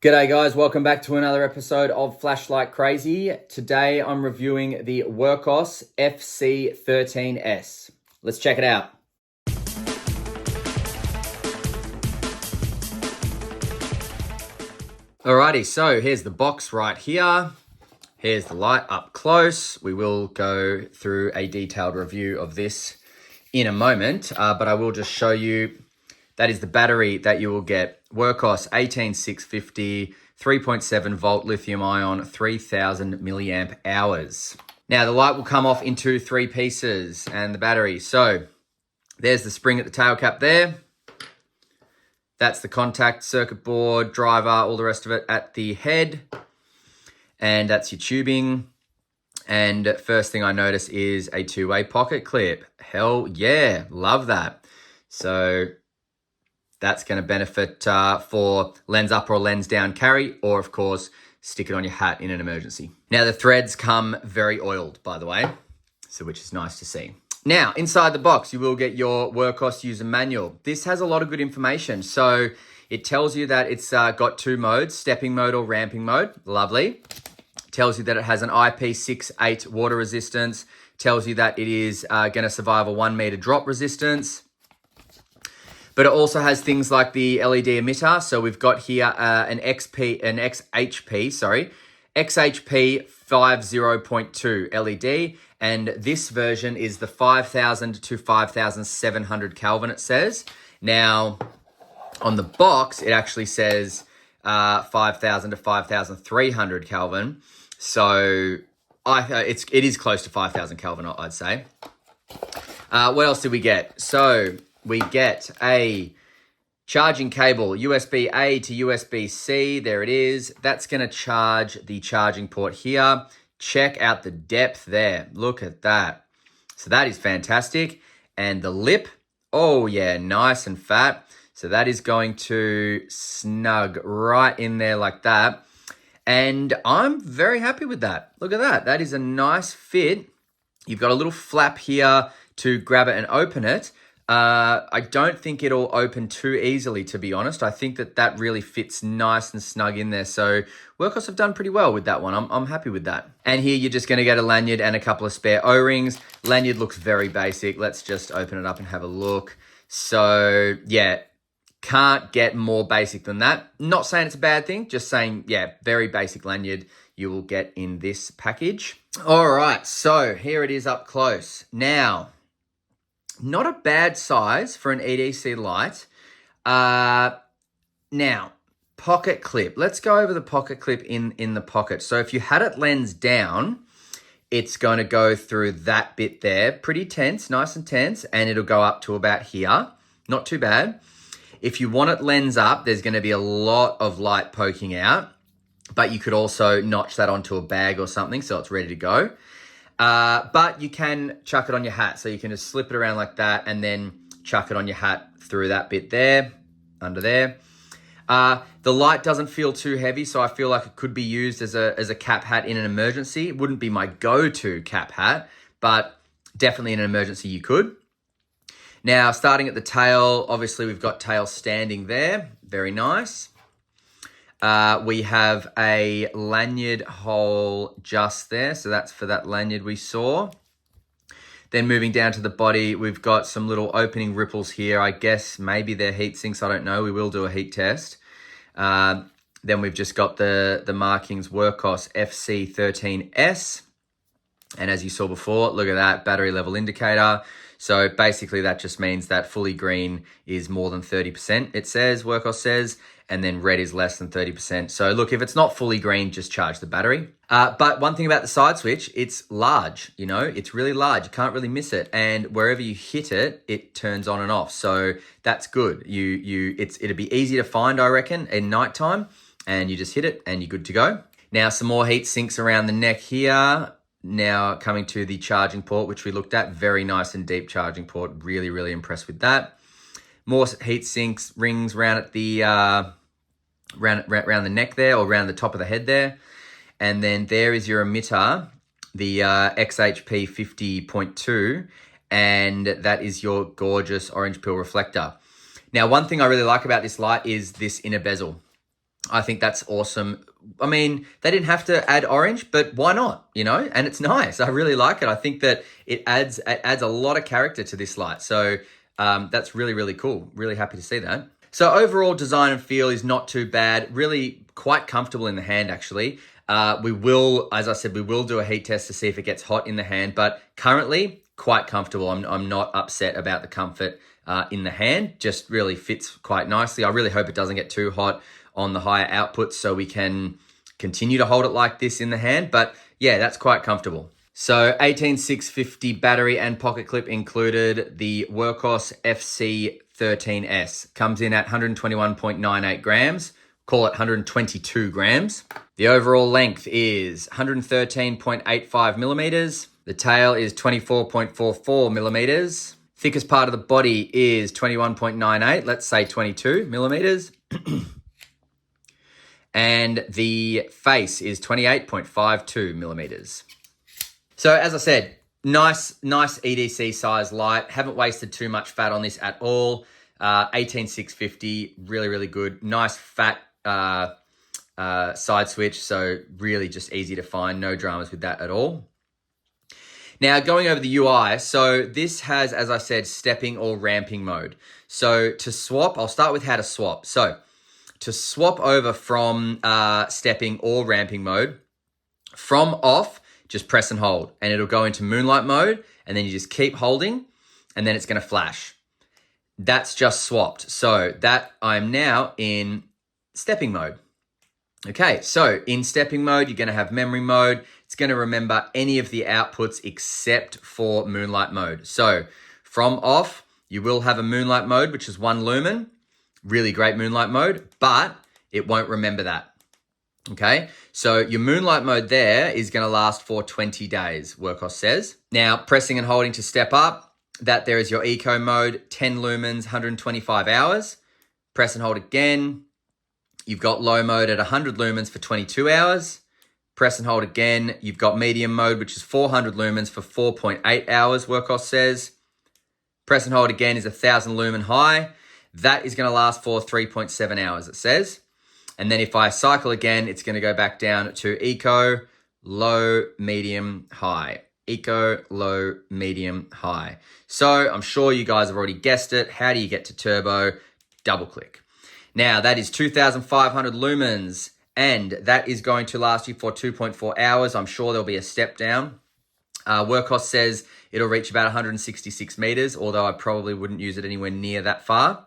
G'day guys, welcome back to another episode of Flashlight Crazy. Today I'm reviewing the Wurkkos FC13S. Let's check it out. Alrighty, so here's the box right here. Here's the light up close. We will go through a detailed review of this in a moment, but I will just show you that is the battery that you will get. Wurkkos 18650, 3.7 volt lithium ion, 3000 milliamp hours. Now the light will come off into three pieces and the battery. So there's the spring at the tail cap there. That's the contact circuit board, driver, all the rest of it at the head. And that's your tubing. And first thing I notice is a two-way pocket clip. Hell yeah, love that. So that's going to benefit for lens up or lens down carry, or of course, stick it on your hat in an emergency. Now the threads come very oiled, by the way, so which is nice to see. Now, inside the box, you will get your Wurkkos user manual. This has a lot of good information. So it tells you that it's got two modes, stepping mode or ramping mode. Lovely. Tells you that it has an IP68 water resistance. Tells you that it is going to survive a 1 meter drop resistance. But it also has things like the LED emitter. So we've got here an XHP 50.2 LED. And this version is the 5000 to 5700 Kelvin, it says. Now, on the box, it actually says 5000 to 5300 Kelvin. So it is close to 5000 Kelvin, I'd say. What else did we get? So we get a charging cable, USB-A to USB-C. There it is. That's going to charge the charging port here. Check out the depth there. Look at that. So that is fantastic. And the lip, oh yeah, nice and fat. So that is going to snug right in there like that. And I'm very happy with that. Look at that. That is a nice fit. You've got a little flap here to grab it and open it. I don't think it'll open too easily, to be honest. I think that really fits nice and snug in there. So Wurkkos have done pretty well with that one. I'm happy with that. And here you're just going to get a lanyard and a couple of spare O-rings. Lanyard looks very basic. Let's just open it up and have a look. So yeah, can't get more basic than that. Not saying it's a bad thing, just saying, yeah, very basic lanyard you will get in this package. All right, so here it is up close. Now, not a bad size for an EDC light. Now, pocket clip. Let's go over the pocket clip in the pocket. So if you had it lens down, it's going to go through that bit there. Pretty tense, nice and tense, and it'll go up to about here. Not too bad. If you want it lens up, there's going to be a lot of light poking out, but you could also notch that onto a bag or something so it's ready to go. But you can chuck it on your hat. So you can just slip it around like that and then chuck it on your hat through that bit there, under there. The light doesn't feel too heavy, so I feel like it could be used as a cap hat in an emergency. It wouldn't be my go-to cap hat, but definitely in an emergency you could. Now, starting at the tail, obviously we've got tail standing there. Very nice. We have a lanyard hole just there. So that's for that lanyard we saw. Then moving down to the body, we've got some little opening ripples here. I guess maybe they're heat sinks. I don't know. We will do a heat test. Then we've just got the markings Wurkkos FC13S. And as you saw before, look at that battery level indicator. So basically that just means that fully green is more than 30%, it says, Wurkkos says, and then red is less than 30%. So look, if it's not fully green, just charge the battery. But one thing about the side switch, it's large, you know, it's really large. You can't really miss it. And wherever you hit it, it turns on and off. So that's good. It'll be easy to find, I reckon, in nighttime, and you just hit it and you're good to go. Now some more heat sinks around the neck here. Now coming to the charging port, which we looked at, very nice and deep charging port. Really, really impressed with that. More heat sinks, rings around at the around the neck there, or around the top of the head there. And then there is your emitter, the XHP 50.2, and that is your gorgeous orange peel reflector. Now, one thing I really like about this light is this inner bezel. I think that's awesome. I mean, they didn't have to add orange, but why not? And it's nice. I really like it. I think that it adds a lot of character to this light. So that's really, really cool. Really happy to see that. So overall design and feel is not too bad. Really quite comfortable in the hand, actually. We will, as I said, we will do a heat test to see if it gets hot in the hand, but currently quite comfortable. I'm not upset about the comfort in the hand. Just really fits quite nicely. I really hope it doesn't get too hot on the higher outputs so we can continue to hold it like this in the hand. But yeah, that's quite comfortable. So 18650 battery and pocket clip included. The Wurkkos FC13S comes in at 121.98 grams. Call it 122 grams. The overall length is 113.85 millimeters. The tail is 24.44 millimeters. Thickest part of the body is 21.98, let's say 22 millimeters. And the face is 28.52 millimeters. So as I said, nice EDC size light. Haven't wasted too much fat on this at all. 18650, really, really good. Nice fat side switch, so really just easy to find. No dramas with that at all. Now, going over the UI, so this has, as I said, stepping or ramping mode. So to swap, I'll start with how to swap. So to swap over from stepping or ramping mode, from off, just press and hold, and it'll go into moonlight mode, and then you just keep holding, and then it's going to flash. That's just swapped. So that I'm now in stepping mode. Okay, so in stepping mode, you're going to have memory mode. It's going to remember any of the outputs except for moonlight mode. So from off, you will have a moonlight mode, which is 1 lumen. Really great moonlight mode, but it won't remember that. Okay, so your moonlight mode there is going to last for 20 days, Wurkkos says. Now, pressing and holding to step up, that there is your eco mode, 10 lumens, 125 hours. Press and hold again. You've got low mode at 100 lumens for 22 hours. Press and hold again. You've got medium mode, which is 400 lumens for 4.8 hours, Wurkkos says. Press and hold again is 1000 lumen high. That is going to last for 3.7 hours, it says. And then if I cycle again, it's going to go back down to eco, low, medium, high. Eco, low, medium, high. So I'm sure you guys have already guessed it. How do you get to turbo? Double click. Now that is 2,500 lumens, and that is going to last you for 2.4 hours. I'm sure there'll be a step down. Wurkkos says it'll reach about 166 meters, although I probably wouldn't use it anywhere near that far.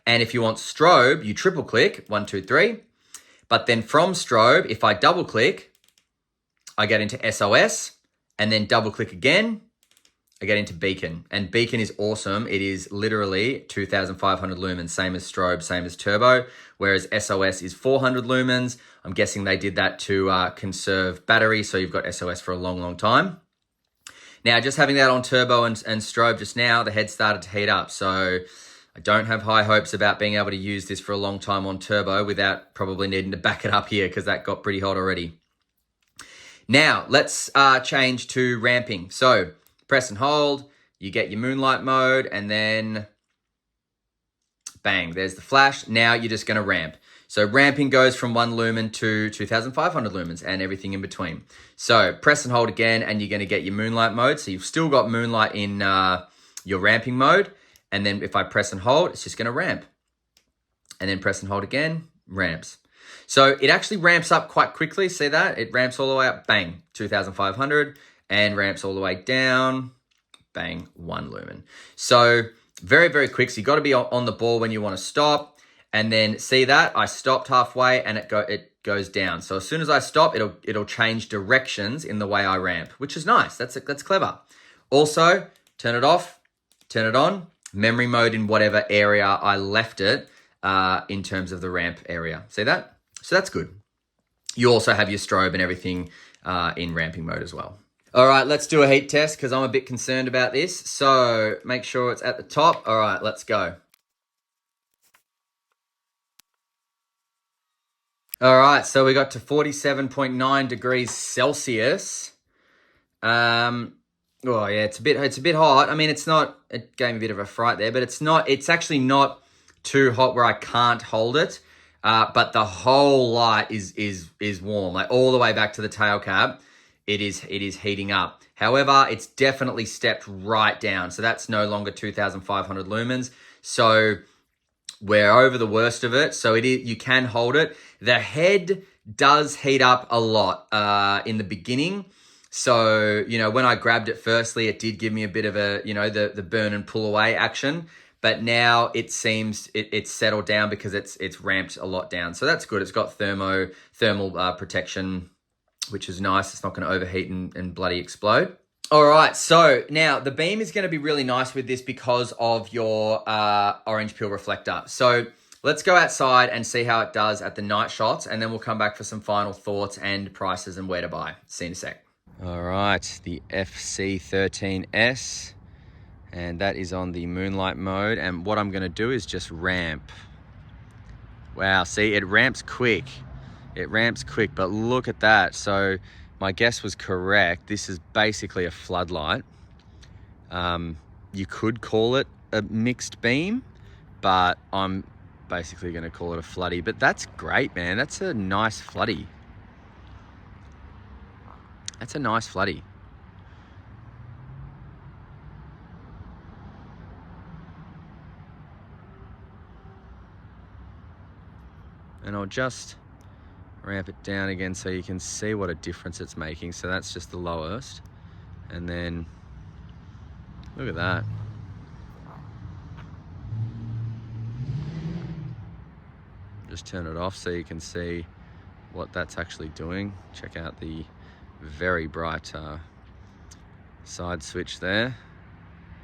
And if you want strobe, you triple click, 1, 2, 3. But then from strobe, if I double click, I get into SOS, and then double click again, I get into beacon. And beacon is awesome. It is literally 2,500 lumens, same as strobe, same as turbo, whereas SOS is 400 lumens. I'm guessing they did that to conserve battery, so you've got SOS for a long, long time. Now, just having that on turbo and strobe just now, the head started to heat up. So I don't have high hopes about being able to use this for a long time on turbo without probably needing to back it up here because that got pretty hot already. Now, let's change to ramping. So press and hold, you get your moonlight mode, and then bang, there's the flash. Now you're just going to ramp. So ramping goes from 1 lumen to 2,500 lumens and everything in between. So press and hold again, and you're going to get your moonlight mode. So you've still got moonlight in your ramping mode. And then if I press and hold, it's just going to ramp. And then press and hold again, ramps. So it actually ramps up quite quickly. See that? It ramps all the way up, bang, 2,500, and ramps all the way down, bang, 1 lumen. So very, very quick. So you got to be on the ball when you want to stop. And then see that? I stopped halfway and it goes down. So as soon as I stop, it'll change directions in the way I ramp, which is nice. That's clever. Also, turn it off, turn it on. Memory mode in whatever area I left it in terms of the ramp area. See that? So that's good. You also have your strobe and everything in ramping mode as well. All right, let's do a heat test because I'm a bit concerned about this. So make sure it's at the top. All right, let's go. All right, so we got to 47.9 degrees Celsius. Oh yeah, it's a bit hot. I mean, it gave me a bit of a fright there, but it's actually not too hot where I can't hold it. but the whole light is warm, like all the way back to the tail cap. It is heating up. However, it's definitely stepped right down. So that's no longer 2,500 lumens. So we're over the worst of it. So you can hold it. The head does heat up a lot in the beginning. So, when I grabbed it firstly, it did give me a bit of a, the burn and pull away action. But now it seems it's settled down because it's ramped a lot down. So that's good. It's got thermal protection, which is nice. It's not going to overheat and bloody explode. All right, so now the beam is going to be really nice with this because of your orange peel reflector. So let's go outside and see how it does at the night shots, and then we'll come back for some final thoughts and prices and where to buy. See you in a sec. All right, the FC13S, and that is on the moonlight mode. And what I'm going to do is just ramp. Wow, see, it ramps quick. But look at that. So my guess was correct. This is basically a floodlight. You could call it a mixed beam, but I'm basically going to call it a floody. But that's great, man. That's a nice floody. And I'll just ramp it down again so you can see what a difference it's making. So that's just the lowest. And then look at that. Just turn it off so you can see what that's actually doing. Check out the very bright side switch there.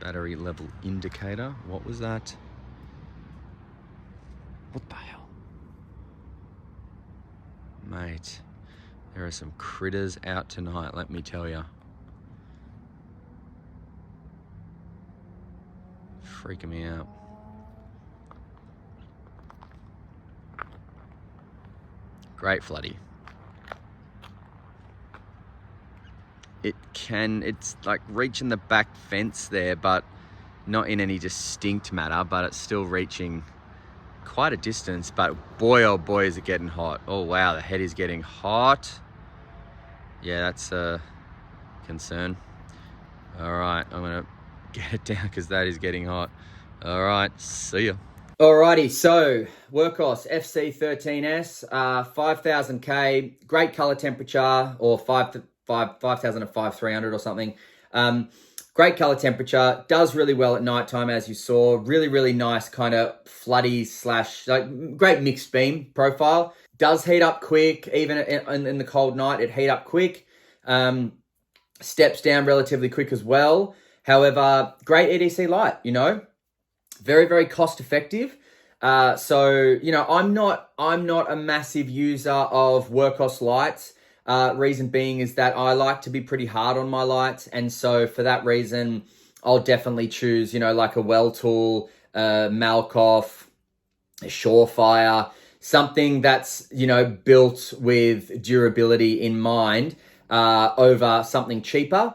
Battery level indicator. What was that? What the hell? Mate, there are some critters out tonight, let me tell you. Freaking me out. Great floody. It's like reaching the back fence there, but not in any distinct manner, but it's still reaching quite a distance. But boy, oh boy, is it getting hot. Oh wow, the head is getting hot. Yeah, that's a concern. All right, I'm gonna get it down because that is getting hot. All right, see ya. Alrighty, so Wurkkos FC13S, 5000K, great color temperature, or 5,005 300 or something. Great color temperature, does really well at nighttime, as you saw. Really, really nice kind of floody / like great mixed beam profile. Does heat up quick, even in the cold night, it heat up quick. Steps down relatively quick as well. However, great EDC light, very, very cost effective. So, I'm not a massive user of Wurkkos lights. Reason being is that I like to be pretty hard on my lights. And so for that reason, I'll definitely choose, like a Welltool, Malkoff, a Surefire, something that's, built with durability in mind, over something cheaper.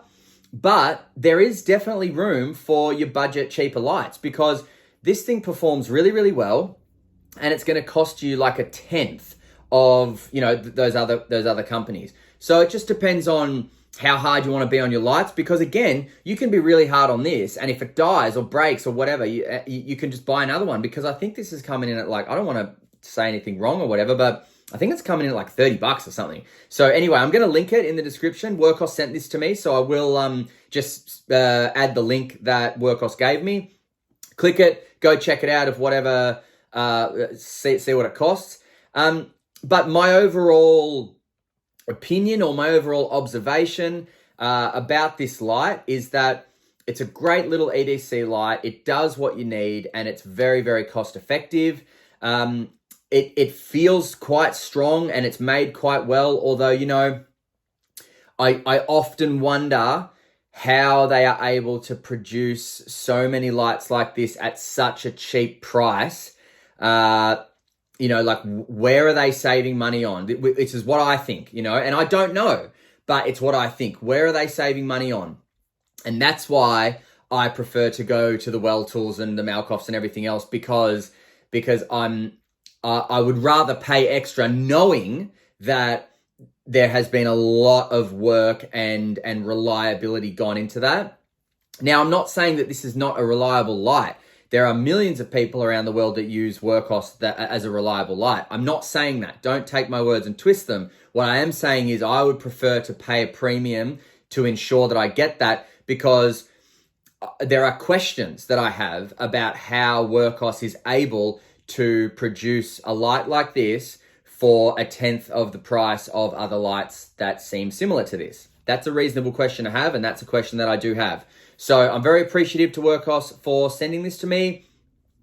But there is definitely room for your budget cheaper lights, because this thing performs really, really well, and it's going to cost you like a tenth of, those other companies. So it just depends on how hard you want to be on your lights, because again, you can be really hard on this, and if it dies or breaks or whatever, you can just buy another one, because I think this is coming in at like, I don't want to say anything wrong or whatever, but I think it's coming in at like $30 or something. So anyway, I'm going to link it in the description. Wurkkos sent this to me, so I will just add the link that Wurkkos gave me. Click it, go check it out of whatever, see what it costs. But my overall opinion, or my overall observation about this light, is that it's a great little EDC light. It does what you need, and it's very, very cost effective. It feels quite strong, and it's made quite well. Although, I often wonder how they are able to produce so many lights like this at such a cheap price. Like, where are they saving money on? This is what I think, and I don't know, but it's what I think. Where are they saving money on? And that's why I prefer to go to the Welltools and the Malkoffs and everything else, because I'm I would rather pay extra knowing that there has been a lot of work and reliability gone into that. Now, I'm not saying that this is not a reliable light. There are millions of people around the world that use Wurkkos as a reliable light. I'm not saying that. Don't take my words and twist them. What I am saying is I would prefer to pay a premium to ensure that I get that, because there are questions that I have about how Wurkkos is able to produce a light like this for a tenth of the price of other lights that seem similar to this. That's a reasonable question to have, and that's a question that I do have. So I'm very appreciative to Wurkkos for sending this to me.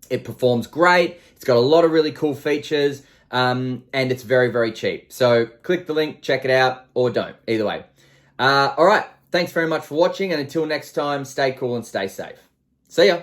It performs great. It's got a lot of really cool features, and it's very, very cheap. So click the link, check it out, or don't. Either way. All right. Thanks very much for watching, and until next time, stay cool and stay safe. See ya.